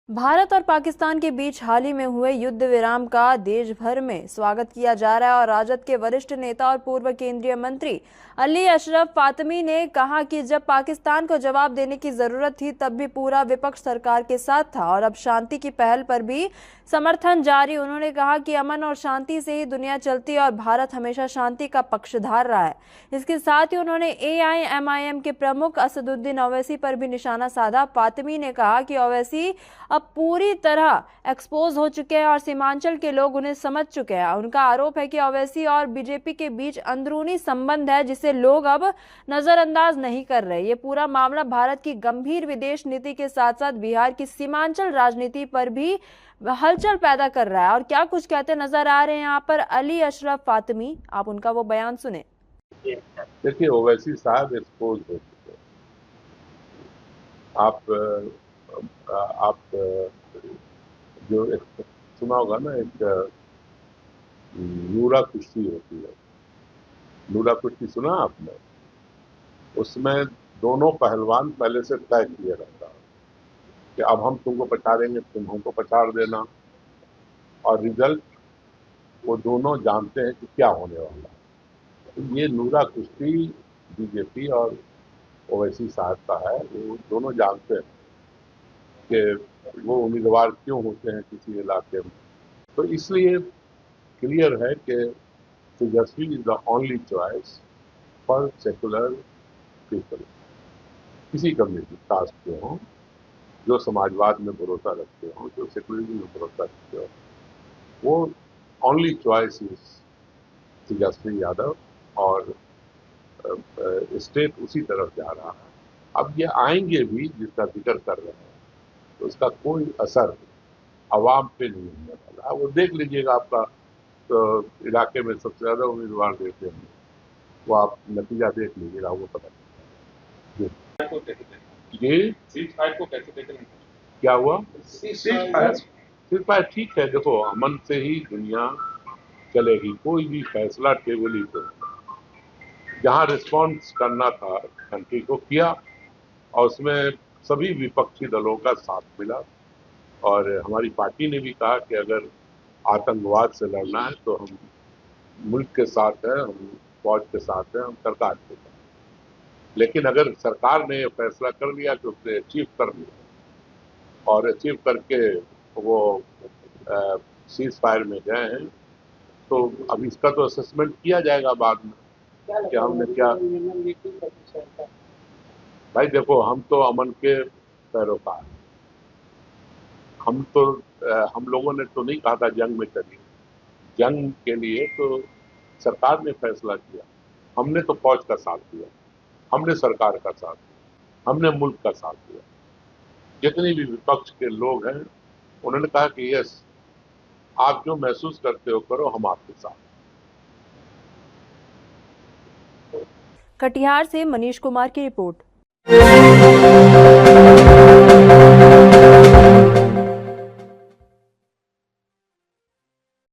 भारत और पाकिस्तान के बीच हाल ही में हुए युद्ध विराम का देश भर में स्वागत किया जा रहा है और राजद के वरिष्ठ नेता और पूर्व केंद्रीय मंत्री अली अशरफ फातमी ने कहा कि जब पाकिस्तान को जवाब देने की जरूरत थी तब भी पूरा विपक्ष सरकार के साथ था और अब शांति की पहल पर भी समर्थन जारी। उन्होंने कहा कि अमन और शांति से ही दुनिया चलती है और भारत हमेशा शांति का पक्षधार रहा है। इसके साथ ही उन्होंने एआईएमआईएम के प्रमुख असदुद्दीन ओवैसी पर भी निशाना साधा। फातमी ने कहा कि ओवैसी अब पूरी तरह एक्सपोज हो चुके हैं और सीमांचल के लोग उन्हें समझ चुके हैं। उनका आरोप है कि ओवैसी और बीजेपी के बीच अंदरूनी संबंध है जिसे लोग अब नजरअंदाज नहीं कर रहे। ये पूरा मामला भारत की गंभीर विदेश नीति के साथ साथ बिहार की सीमांचल राजनीति पर भी हलचल पैदा कर रहा है। और क्या कुछ कहते नजर आ रहे हैं यहाँ पर अली अशरफ फातमी, आप उनका वो बयान सुने। देखिए, ओवैसी साहब एक्सपोज हो चुके हैं। आप जो एक सुना होगा ना, एक नूरा कुश्ती होती है। नूरा कुश्ती सुना आपने? उसमें दोनों पहलवान पहले से तय किए रहता है कि अब हम तुमको पछाड़ेंगे, तुम हमको पछाड़ देना, और रिजल्ट वो दोनों जानते हैं कि क्या होने वाला है। तो ये नूरा कुश्ती बीजेपी और ओवैसी साहब का है। वो दोनों जानते हैं कि वो उम्मीदवार क्यों होते हैं किसी इलाके में। तो इसलिए क्लियर है कि Tejashwi is the only choice for secular people. किसी कम्युनिटी कास्ट के हों, जो समाजवाद में भरोसा रखते हों, जो सेकुलरिज्म में भरोसा रखते हो, वो only choice is Tejashwi Yadav. और स्टेट उसी तरफ जा रहा है। अब ये आएंगे भी जिसका जिक्र कर रहे हैं, तो उसका कोई असर अवाम पे नहीं होने वाला। वो देख लीजिएगा, आपका तो इलाके में सबसे ज्यादा उम्मीदवार देते हैं, वो आप नतीजा देख लीजिएगा, वो पता ये क्या हुआ। सिर्फ ठीक है, देखो, अमन से ही दुनिया चलेगी। कोई भी फैसला टेबल पे जहां रिस्पॉन्स करना था कंट्री को किया, और उसमें सभी विपक्षी दलों का साथ मिला। और हमारी पार्टी ने भी कहा कि अगर आतंकवाद से लड़ना है तो हम मुल्क के साथ हैं, हम फौज के साथ हैं, हम सरकार के साथ। लेकिन अगर सरकार ने फैसला कर लिया कि उसने अचीव कर लिया और अचीव करके वो सीज फायर में गए हैं, तो अब इसका तो असेसमेंट किया जाएगा बाद में कि हमने क्या। भाई देखो, हम तो अमन के पैरोकार। हम लोगों ने तो नहीं कहा था जंग में चलिए। जंग के लिए तो सरकार ने फैसला किया। हमने तो फौज का साथ दिया, हमने सरकार का साथ दिया, हमने मुल्क का साथ दिया। जितने भी विपक्ष के लोग हैं, उन्होंने कहा कि यस, आप जो महसूस करते हो करो, हम आपके साथ। कटिहार से मनीष कुमार की रिपोर्ट।